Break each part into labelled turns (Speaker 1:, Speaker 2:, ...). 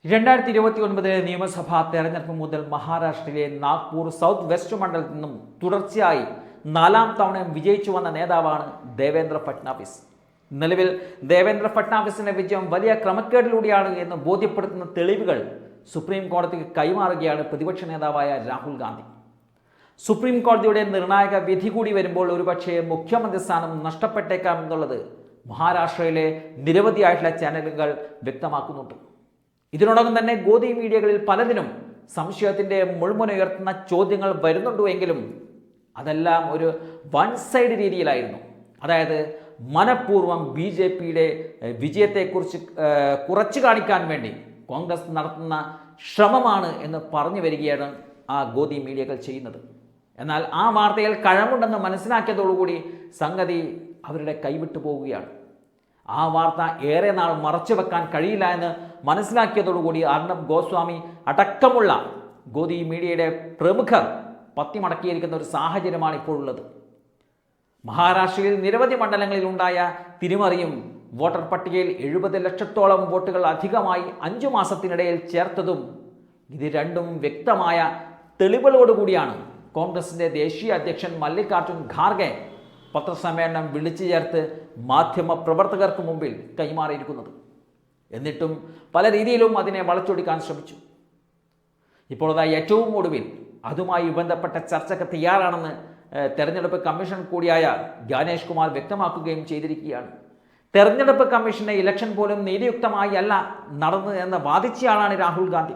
Speaker 1: 2029 നിയമസഭാ തെരഞ്ഞെടുപ്പ് മുതൽ മഹാരാഷ്ട്രയിലെ നാഗ്പൂർ സൗത്ത് വെസ്റ്റ് മണ്ഡലത്തിൽ നിന്നും തുടർച്ചയായി 4ാം തവണയും വിജയിച്ചു വന്ന നേതാവാണ് ദേവേന്ദ്ര ഫട്നാവിസ്. നിലവിൽ ദേവേന്ദ്ര ഫട്നാവിസിന്റെ വിജയം വലിയ ക്രമക്കേടിലൂടെയാണ് എന്ന് ബോധ്യപ്പെടുത്തുന്ന തെളിവുകൾ സുപ്രീം കോടതിക്ക് കൈമാറുകയാണ് പ്രതിപക്ഷ നേതാവായ രാഹുൽ ഗാന്ധി. സുപ്രീം കോടതിയുടെ നിർണായക വിധി കൂടി വരുമ്പോൾ ഒരുപക്ഷെ മുഖ്യമന്ത്രി സ്ഥാനം നഷ്ടപ്പെട്ടേക്കാം എന്നുള്ളത് മഹാരാഷ്ട്രയിലെ നിരവധിയായിട്ടുള്ള ചാനലുകൾ വ്യക്തമാക്കുന്നുണ്ട്. ഇതിനോടകം തന്നെ ഗോദി മീഡിയകളിൽ പലതിനും സംശയത്തിൻ്റെ മുൾമുനയുയർത്തുന്ന ചോദ്യങ്ങൾ വരുന്നുണ്ടോ എങ്കിലും അതെല്ലാം ഒരു വൺ സൈഡ് രീതിയിലായിരുന്നു. അതായത് മനഃപൂർവ്വം BJPയുടെ വിജയത്തെക്കുറിച്ച് കുറച്ചു കാണിക്കാൻ വേണ്ടി കോൺഗ്രസ് നടത്തുന്ന ശ്രമമാണ് എന്ന് പറഞ്ഞു വരികയാണ് ആ ഗോദി മീഡിയകൾ ചെയ്യുന്നത്. എന്നാൽ ആ വാർത്തയിൽ കഴമ്പുണ്ടെന്ന് മനസ്സിലാക്കിയതോടുകൂടി സംഗതി അവരുടെ കൈവിട്ടു പോവുകയാണ്. ആ വാർത്ത ഏറെ നാൾ മറച്ചു വെക്കാൻ കഴിയില്ല എന്ന് മനസ്സിലാക്കിയതോടുകൂടി അർണബ് ഗോസ്വാമി അടക്കമുള്ള ഗോദി മീഡിയയുടെ പ്രമുഖർ പത്തിമടക്കിയിരിക്കുന്ന ഒരു സാഹചര്യമാണ് ഇപ്പോഴുള്ളത്. മഹാരാഷ്ട്രയിൽ നിരവധി മണ്ഡലങ്ങളിൽ ഉണ്ടായ തിരിമറിയും വോട്ടർ പട്ടികയിൽ 70 ലക്ഷത്തോളം വോട്ടുകൾ അധികമായി 5 മാസത്തിനിടയിൽ ചേർത്തതും ഇത് രണ്ടും വ്യക്തമായ തെളിവുകളോടുകൂടിയാണ് കോൺഗ്രസിൻ്റെ ദേശീയ അധ്യക്ഷൻ മല്ലികാർജുൻ ഖാർഗെ പത്രസമ്മേളനം വിളിച്ചു ചേർത്ത് മാധ്യമ പ്രവർത്തകർക്ക് മുമ്പിൽ കൈമാറിയിരിക്കുന്നത്. എന്നിട്ടും പല രീതിയിലും അതിനെ വളച്ചൊടിക്കാൻ ശ്രമിച്ചു. ഇപ്പോൾ അതാ ഏറ്റവും ഒടുവിൽ അതുമായി ബന്ധപ്പെട്ട ചർച്ചയ്ക്ക് തയ്യാറാണെന്ന് തെരഞ്ഞെടുപ്പ് കമ്മീഷൻ കൂടിയായ ജ്ഞാനേഷ് കുമാർ വ്യക്തമാക്കുകയും ചെയ്തിരിക്കുകയാണ്. തെരഞ്ഞെടുപ്പ് കമ്മീഷന്റെ ഇലക്ഷൻ പോലും നീതിയുക്തമായി അല്ല നടന്നത് എന്ന് വാദിച്ചയാളാണ് രാഹുൽ ഗാന്ധി.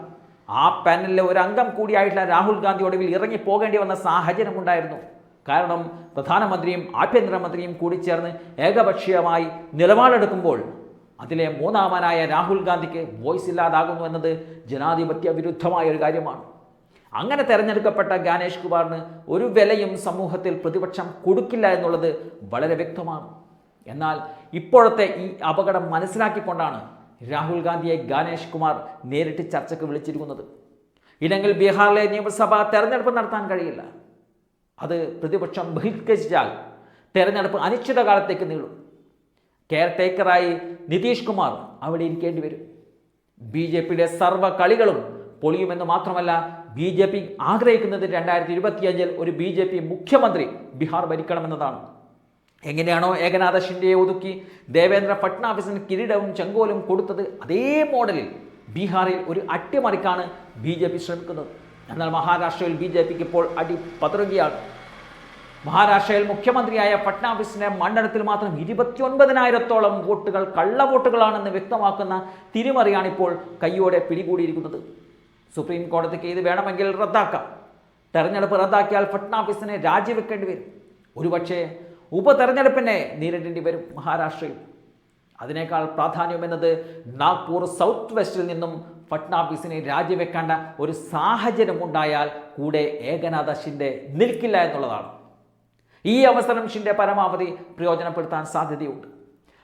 Speaker 1: ആ പാനലിലെ ഒരു അംഗം കൂടിയായിട്ടുള്ള രാഹുൽ ഗാന്ധി ഒടുവിൽ ഇറങ്ങി പോകേണ്ടി വന്ന സാഹചര്യമുണ്ടായിരുന്നു. കാരണം പ്രധാനമന്ത്രിയും ആഭ്യന്തരമന്ത്രിയും കൂടി ചേർന്ന് ഏകപക്ഷീയമായി നിലപാടെടുക്കുമ്പോൾ അതിലെ മൂന്നാമനായ രാഹുൽ ഗാന്ധിക്ക് വോയിസ് ഇല്ലാതാകുന്നു എന്നത് ജനാധിപത്യ വിരുദ്ധമായ ഒരു കാര്യമാണ്. അങ്ങനെ തെരഞ്ഞെടുക്കപ്പെട്ട ജ്ഞാനേഷ് കുമാറിന് ഒരു വിലയും സമൂഹത്തിൽ പ്രതിപക്ഷം കൊടുക്കില്ല എന്നുള്ളത് വളരെ വ്യക്തമാണ്. എന്നാൽ ഇപ്പോഴത്തെ ഈ അപകടം മനസ്സിലാക്കിക്കൊണ്ടാണ് രാഹുൽ ഗാന്ധിയെ ജ്ഞാനേഷ് കുമാർ നേരിട്ട് ചർച്ചയ്ക്ക് വിളിച്ചിരിക്കുന്നത്. ഇല്ലെങ്കിൽ ബീഹാറിലെ നിയമസഭാ തെരഞ്ഞെടുപ്പ് നടത്താൻ കഴിയില്ല. അത് പ്രതിപക്ഷം ബഹിഷ്കരിച്ചാൽ തെരഞ്ഞെടുപ്പ് അനിശ്ചിതകാലത്തേക്ക് നീളും. കെയർ ടേക്കറായി നിതീഷ് കുമാർ അവിടെ ഇരിക്കേണ്ടി വരും. BJPയുടെ സർവ്വ കളികളും പൊളിയുമെന്ന് മാത്രമല്ല, BJP ആഗ്രഹിക്കുന്നത് 2025 ഒരു BJP മുഖ്യമന്ത്രി ബീഹാർ ഭരിക്കണമെന്നതാണ്. എങ്ങനെയാണോ ഏകനാഥ ഷിൻഡെയെ ഒതുക്കി ദേവേന്ദ്ര ഫട്നാവിസിന് കിരീടവും ചെങ്കോലും കൊടുത്തത്, അതേ മോഡലിൽ ബീഹാറിൽ ഒരു അട്ടിമറിക്കാണ് BJP ശ്രമിക്കുന്നത്. എന്നാൽ മഹാരാഷ്ട്രയിൽ BJPക്ക് ഇപ്പോൾ അടി പതറുകയാണ്. മഹാരാഷ്ട്രയിൽ മുഖ്യമന്ത്രിയായ ഫട്നാവിസിന്റെ മണ്ഡലത്തിൽ മാത്രം 29,000-ഓളം വോട്ടുകൾ കള്ളവോട്ടുകളാണെന്ന് വ്യക്തമാക്കുന്ന തിരിമറിയാണ് ഇപ്പോൾ കയ്യോടെ പിടികൂടിയിരിക്കുന്നത്. സുപ്രീം കോടതിക്ക് ഇത് വേണമെങ്കിൽ റദ്ദാക്കാം. തെരഞ്ഞെടുപ്പ് റദ്ദാക്കിയാൽ ഫട്നാവിസിനെ രാജിവെക്കേണ്ടി വരും. ഒരുപക്ഷെ ഉപതെരഞ്ഞെടുപ്പിനെ നേരിടേണ്ടി വരും മഹാരാഷ്ട്രയിൽ. അതിനേക്കാൾ പ്രാധാന്യമെന്നത് നാഗ്പൂർ സൗത്ത് വെസ്റ്റിൽ നിന്നും ഫട്നാവിസിനെ രാജിവെക്കേണ്ട ഒരു സാഹചര്യം ഉണ്ടായാൽ കൂടെ ഏകനാഥ ഷിൻഡെ നിൽക്കില്ല എന്നുള്ളതാണ്. ഈ അവസരം ഷിൻഡെ പരമാവധി പ്രയോജനപ്പെടുത്താൻ സാധ്യതയുണ്ട്.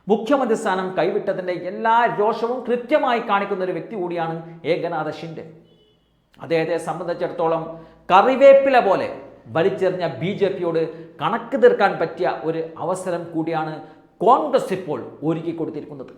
Speaker 1: മുഖ്യമന്ത്രി സ്ഥാനം കൈവിട്ടതിൻ്റെ എല്ലാ രോഷവും കൃത്യമായി കാണിക്കുന്ന ഒരു വ്യക്തി കൂടിയാണ് ഏകനാഥ ഷിൻഡെ. അദ്ദേഹത്തെ സംബന്ധിച്ചിടത്തോളം കറിവേപ്പില പോലെ വലിച്ചെറിഞ്ഞ BJPയോട് കണക്ക് തീർക്കാൻ പറ്റിയ ഒരു അവസരം കൂടിയാണ് കോൺഗ്രസ് ഇപ്പോൾ ഒരുക്കി കൊടുത്തിരിക്കുന്നത്.